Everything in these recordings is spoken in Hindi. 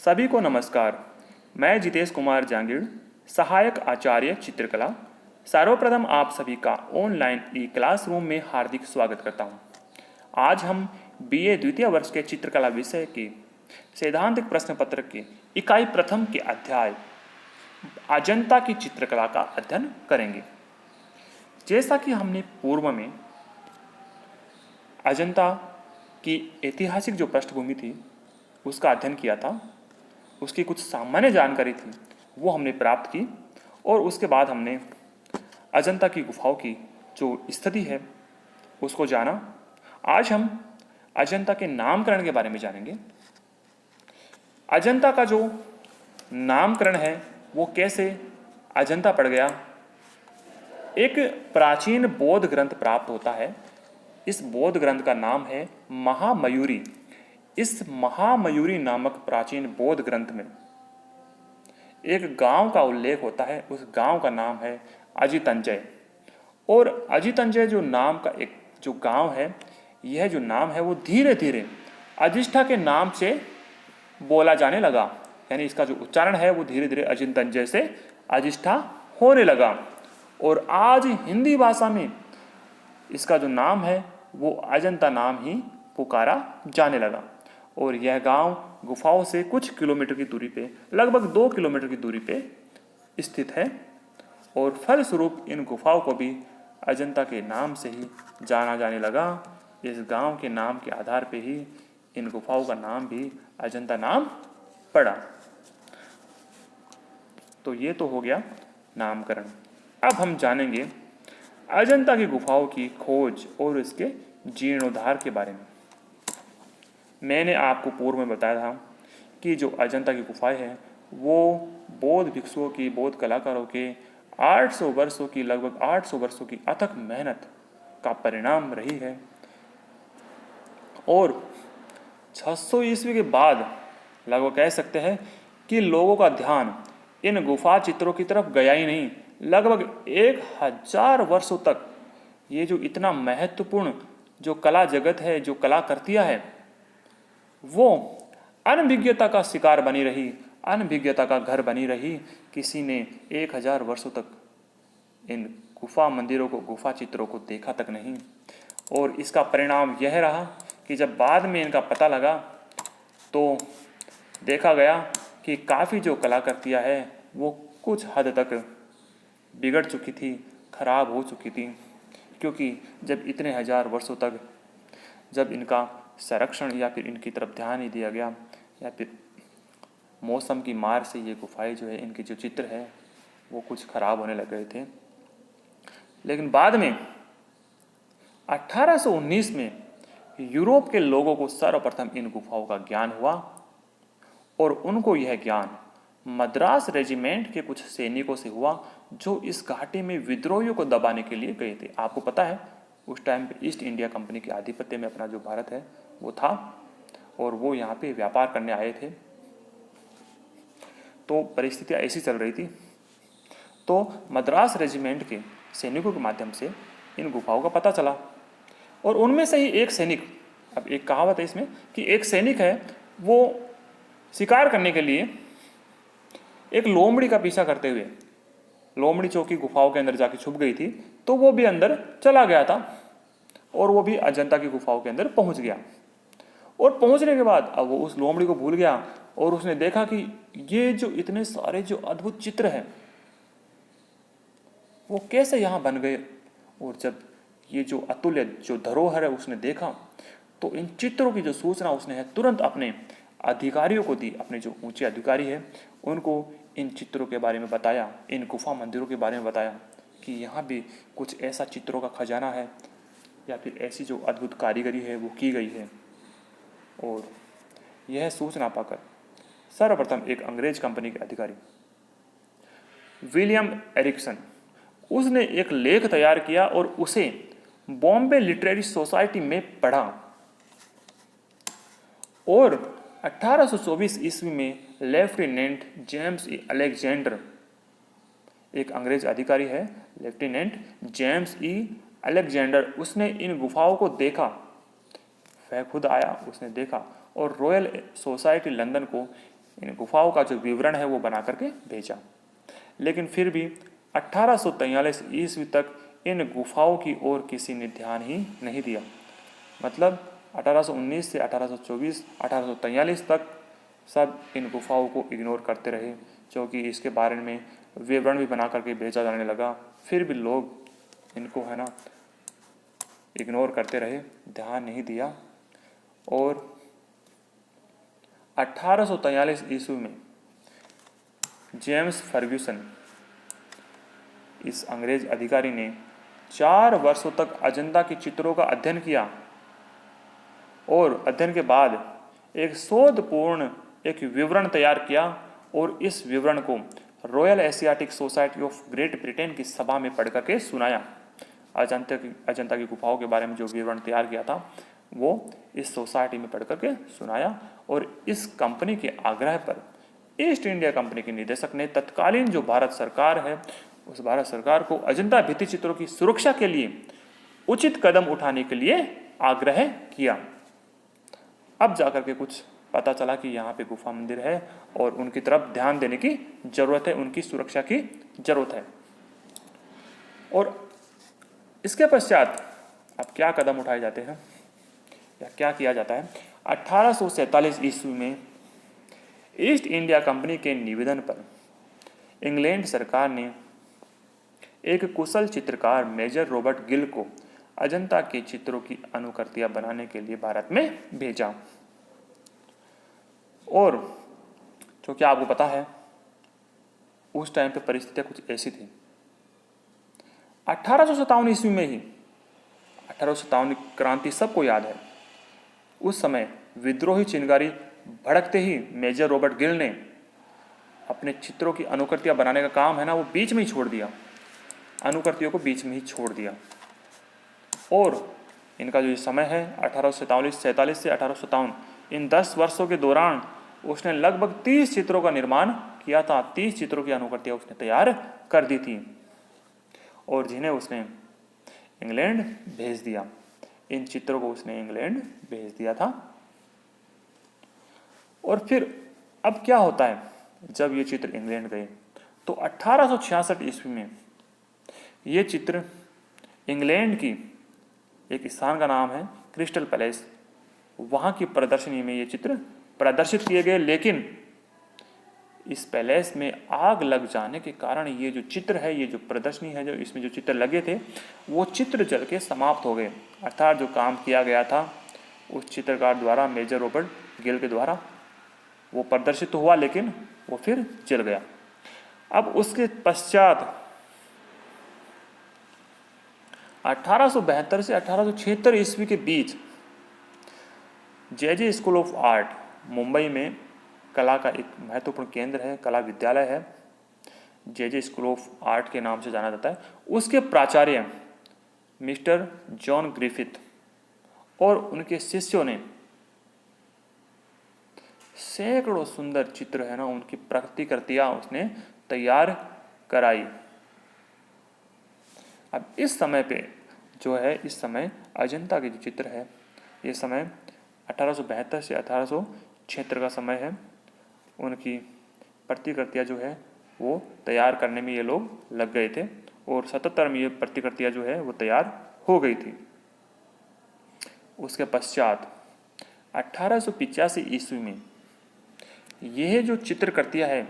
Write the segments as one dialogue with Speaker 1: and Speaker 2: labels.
Speaker 1: सभी को नमस्कार। मैं जितेश कुमार जांगीड़, सहायक आचार्य चित्रकला, सर्वप्रथम आप सभी का ऑनलाइन ई क्लासरूम में हार्दिक स्वागत करता हूं। आज हम बीए द्वितीय वर्ष के चित्रकला विषय के सैद्धांतिक प्रश्न पत्र के इकाई प्रथम के अध्याय अजंता की चित्रकला का अध्ययन करेंगे। जैसा कि हमने पूर्व में अजंता की ऐतिहासिक जो पृष्ठभूमि थी उसका अध्ययन किया था, उसकी कुछ सामान्य जानकारी थी वो हमने प्राप्त की और उसके बाद हमने अजंता की गुफाओं की जो स्थिति है उसको जाना। आज हम अजंता के नामकरण के बारे में जानेंगे। अजंता का जो नामकरण है वो कैसे अजंता पड़ गया। एक प्राचीन बौद्ध ग्रंथ प्राप्त होता है। इस बौद्ध ग्रंथ का नाम है महामयूरी। इस महामयूरी नामक प्राचीन बौद्ध ग्रंथ में एक गांव का उल्लेख होता है। उस गांव का नाम है अजितंजय। और अजितंजय जो नाम का एक जो गांव है, यह जो नाम है वो धीरे धीरे अजिष्ठा के नाम से बोला जाने लगा। यानी इसका जो उच्चारण है वो धीरे धीरे अजितंजय से अजिष्ठा होने लगा और आज हिंदी भाषा में इसका जो नाम है वो अजंता नाम ही पुकारा जाने लगा। और यह गांव गुफाओं से कुछ किलोमीटर की दूरी पे, लगभग 2 किलोमीटर की दूरी पे स्थित है और फलस्वरूप इन गुफाओं को भी अजंता के नाम से ही जाना जाने लगा। इस गांव के नाम के आधार पे ही इन गुफाओं का नाम भी अजंता नाम पड़ा। तो ये तो हो गया नामकरण। अब हम जानेंगे अजंता की गुफाओं की खोज और इसके जीर्णोद्धार के बारे में। मैंने आपको पूर्व में बताया था कि जो अजंता की गुफाएं हैं वो बौद्ध भिक्षुओं की, बौद्ध कलाकारों के 800 वर्षों की, लगभग 800 वर्षों की अथक मेहनत का परिणाम रही है। और 600 ईस्वी के बाद लगभग कह सकते हैं कि लोगों का ध्यान इन गुफा चित्रों की तरफ गया ही नहीं। लगभग 1000 वर्षों तक ये जो इतना महत्वपूर्ण जो कला जगत है, जो कलाकृतियां है, वो अनभिज्ञता का शिकार बनी रही, अनभिज्ञता का घर बनी रही। किसी ने 1000 वर्षों तक इन गुफा मंदिरों को, गुफा चित्रों को देखा तक नहीं। और इसका परिणाम यह रहा कि जब बाद में इनका पता लगा तो देखा गया कि काफ़ी जो कलाकृतियाँ है वो कुछ हद तक बिगड़ चुकी थी, खराब हो चुकी थी। क्योंकि जब इतने 1000 वर्षों तक जब इनका संरक्षण या फिर इनकी तरफ ध्यान नहीं दिया गया, या फिर मौसम की मार से ये गुफाएं जो है, इनके जो चित्र है वो कुछ खराब होने लग गए थे। लेकिन बाद में 1819 में यूरोप के लोगों को सर्वप्रथम इन गुफाओं का ज्ञान हुआ और उनको यह ज्ञान मद्रास रेजिमेंट के कुछ सैनिकों से हुआ जो इस घाटी में विद्रोहियों को दबाने के लिए गए थे। आपको पता है उस टाइम पे ईस्ट इंडिया कंपनी के आधिपत्य में अपना जो भारत है वो था और वो यहाँ पे व्यापार करने आए थे। तो परिस्थितियाँ ऐसी चल रही थी। तो मद्रास रेजिमेंट के सैनिकों के माध्यम से इन गुफाओं का पता चला और उनमें से ही एक सैनिक, अब एक कहावत है इसमें कि एक सैनिक है वो शिकार करने के लिए एक लोमड़ी का पीछा करते हुए, लोमड़ी चौकी गुफाओं के अंदर जाके छुप गई थी, तो वो भी अंदर चला गया था और वो भी अजंता की गुफाओं के अंदर पहुंच गया। और पहुंचने के बाद अब वो उस लोमड़ी को भूल गया और उसने देखा कि ये जो इतने सारे जो अद्भुत चित्र हैं वो कैसे यहाँ बन गए। और जब ये जो अतुल्य जो धरोहर है उसने देखा तो इन चित्रों की जो सूचना उसने है तुरंत अपने अधिकारियों को दी। अपने जो ऊंचे अधिकारी है उनको इन चित्रों के बारे में बताया, इन गुफा मंदिरों के बारे में बताया कि यहाँ भी कुछ ऐसा चित्रों का खजाना है या फिर ऐसी जो अद्भुत कारीगरी है वो की गई है। और यह सूचना पाकर सर्वप्रथम एक अंग्रेज कंपनी के अधिकारी विलियम एरिक्सन, उसने एक लेख तैयार किया और उसे बॉम्बे लिटरेरी सोसाइटी में पढ़ा। और 1824 ईस्वी में लेफ्टिनेंट जेम्स ई अलेक्जेंडर, एक अंग्रेज अधिकारी है लेफ्टिनेंट जेम्स ई अलेक्जेंडर, उसने इन गुफाओं को देखा। वह खुद आया, उसने देखा और रॉयल सोसाइटी लंदन को इन गुफाओं का जो विवरण है वो बना करके भेजा। लेकिन फिर भी 1843 ईस्वी तक इन गुफाओं की ओर किसी ने ध्यान ही नहीं दिया। मतलब 1819 से 1824 1843 तक सब इन गुफाओं को इग्नोर करते रहे, क्योंकि इसके बारे में विवरण भी बना करके भेजा जाने लगा। फिर भी लोग इनको है ना इग्नोर करते रहे, ध्यान नहीं दिया। और 1843 ईस्वी में जेम्स फर्ग्यूसन, इस अंग्रेज अधिकारी ने 4 वर्षों तक अजंता के चित्रों का अध्ययन किया और अध्ययन के बाद एक शोधपूर्ण एक विवरण तैयार किया और इस विवरण को royal Asiatic society of great Britain की सभा में पढ़ करके सुनाया। अजंता की गुफाओं के बारे में जो विवरण तैयार किया था वो इस सोसाइटी में पढ़ करके सुनाया। और इस कंपनी के आग्रह पर ईस्ट इंडिया कंपनी के निदेशक ने तत्कालीन जो भारत सरकार है उस भारत सरकार को अजंता भित्ति चित्रों की सुरक्षा के लिए उचित कदम उठाने के लिए आग्रह किया। अब जाकर के कुछ पता चला कि यहाँ पे गुफा मंदिर है और उनकी तरफ ध्यान देने की जरूरत है, उनकी सुरक्षा की जरूरत है। और इसके पश्चात अब क्या कदम उठाए जाते हैं या क्या किया जाता है। 1847 ईस्वी में ईस्ट इंडिया कंपनी के निवेदन पर इंग्लैंड सरकार ने एक कुशल चित्रकार मेजर रॉबर्ट गिल को अजंता के चित्रों की अनुकृतियां बनाने के लिए भारत में भेजा। और जो कि आपको पता है उस टाइम पे परिस्थितियां कुछ ऐसी थी। 1857 ईस्वी में ही 1857 क्रांति सबको याद है। उस समय विद्रोही चिनगारी भड़कते ही मेजर रॉबर्ट गिल ने अपने चित्रों की अनुकृतियां बनाने का काम है ना वो बीच में ही छोड़ दिया, अनुकृतियों को बीच में ही छोड़ दिया। और इनका जो समय है 1847 से 1857, इन 10 वर्षों के दौरान उसने लगभग 30 चित्रों का निर्माण किया था। 30 चित्रों की अनुकृतियां उसने तैयार कर दी थी और जिन्हें उसने इंग्लैंड भेज दिया। इन चित्रों को उसने इंग्लैंड भेज दिया था। और फिर अब क्या होता है, जब ये चित्र इंग्लैंड गए तो 1866 ईस्वी में ये चित्र इंग्लैंड की एक स्थान का नाम है क्रिस्टल पैलेस, वहाँ की प्रदर्शनी में ये चित्र प्रदर्शित किए गए। लेकिन इस पैलेस में आग लग जाने के कारण ये जो चित्र है, ये जो प्रदर्शनी है, जो इसमें जो चित्र लगे थे वो चित्र जल के समाप्त हो गए। अर्थात जो काम किया गया था उस चित्रकार द्वारा, मेजर रॉबर्ट गिल के द्वारा, वो प्रदर्शित तो हुआ लेकिन वो फिर जल गया। अब उसके पश्चात 1872 से 1876 ईस्वी के बीच जे स्कूल ऑफ आर्ट, मुंबई में कला का एक महत्वपूर्ण केंद्र है, कला विद्यालय है, जे स्कूल ऑफ आर्ट के नाम से जाना जाता है। उसके प्राचार्य मिस्टर जॉन ग्रिफिथ और उनके शिष्यों ने सैकड़ों सुंदर चित्र है ना, उनकी प्रतिकृतियां उसने तैयार कराई। अब इस समय पे जो है, इस समय अजंता के जो चित्र है, ये समय 1872 से 1876 का समय है। उनकी प्रतिकृतियां जो है वो तैयार करने में ये लोग लग गए थे और 77 में ये प्रतिकृतियां जो है वो तैयार हो गई थी। उसके पश्चात 1885 ईस्वी में यह जो चित्रकृतियां है,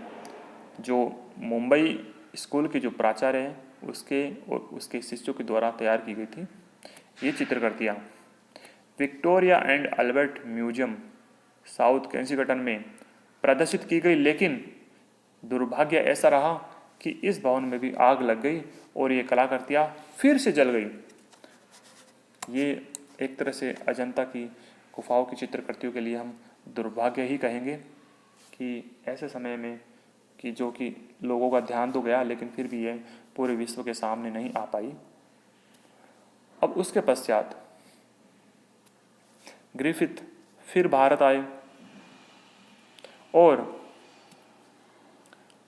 Speaker 1: जो मुंबई स्कूल के जो प्राचार्य हैं उसके और उसके शिष्यों के द्वारा तैयार की गई थी, ये चित्रकृतियां Victoria and Albert museum South Kensington में प्रदर्शित की गई। लेकिन दुर्भाग्य ऐसा रहा कि इस भवन में भी आग लग गई और ये कलाकृतियां फिर से जल गई। ये एक तरह से अजंता की गुफाओं की चित्रकृतियों के लिए हम दुर्भाग्य ही कहेंगे कि ऐसे समय में कि जो कि लोगों का ध्यान तो गया लेकिन फिर भी ये पूरे विश्व के सामने नहीं आ पाई। अब उसके पश्चात ग्रिफिथ फिर भारत आए और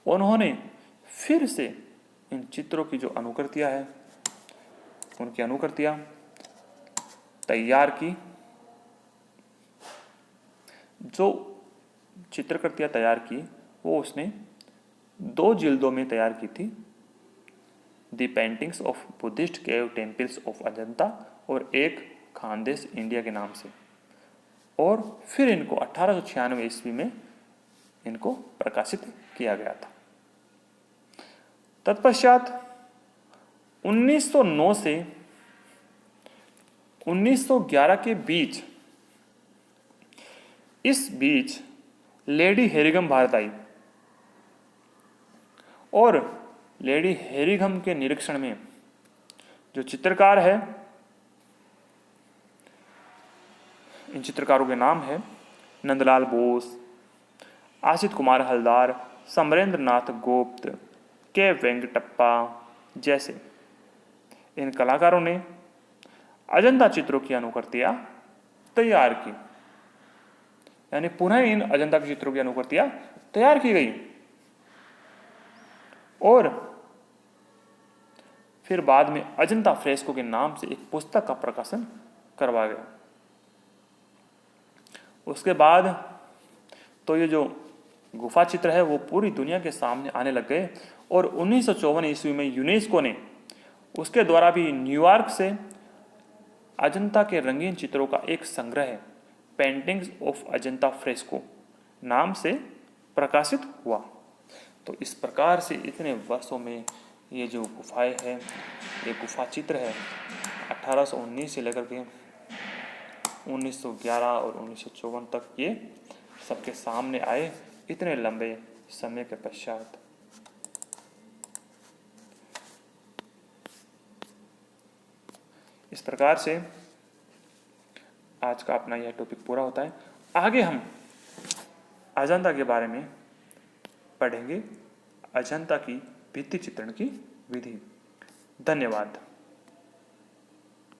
Speaker 1: उन्होंने फिर से इन चित्रों की जो अनुकृतियां है उनकी अनुकृतियां तैयार की। जो चित्रकृतियाँ तैयार की वो उसने 2 जिल्दों में तैयार की थी, the paintings of Buddhist cave temples of Ajanta और एक खानदेश इंडिया के नाम से। और फिर इनको 1896 ईस्वी में इनको प्रकाशित किया गया था। तत्पश्चात 1909 से 1911 के बीच लेडी हेरिगम भारत आई और लेडी हेरिगम के निरीक्षण में जो चित्रकार है, इन चित्रकारों के नाम है नंदलाल बोस, आशित कुमार हलदार, समरेंद्र नाथ गुप्त, के वेंकटप्पा जैसे इन कलाकारों ने अजंता चित्रों की अनुकृतियां तैयार की, यानी पुनः इन अजंता के चित्रों की अनुकृतियां तैयार की गई और फिर बाद में अजंता फ्रेस्को के नाम से एक पुस्तक का प्रकाशन करवाया गया। उसके बाद तो ये जो गुफा चित्र है वो पूरी दुनिया के सामने आने लग गए और 1954 ईस्वी में यूनेस्को ने उसके द्वारा भी न्यूयॉर्क से अजंता के रंगीन चित्रों का एक संग्रह पेंटिंग्स ऑफ अजंता फ्रेस्को नाम से प्रकाशित हुआ। तो इस प्रकार से इतने वर्षों में ये जो गुफाएं हैं, ये गुफा चित्र है 1819 से लेकर के 1911 और 1954 तक ये सबके सामने आए, इतने लंबे समय के पश्चात। इस प्रकार से आज का अपना यह टॉपिक पूरा होता है। आगे हम अजंता के बारे में पढ़ेंगे, अजंता की भित्ति चित्रण की विधि। धन्यवाद।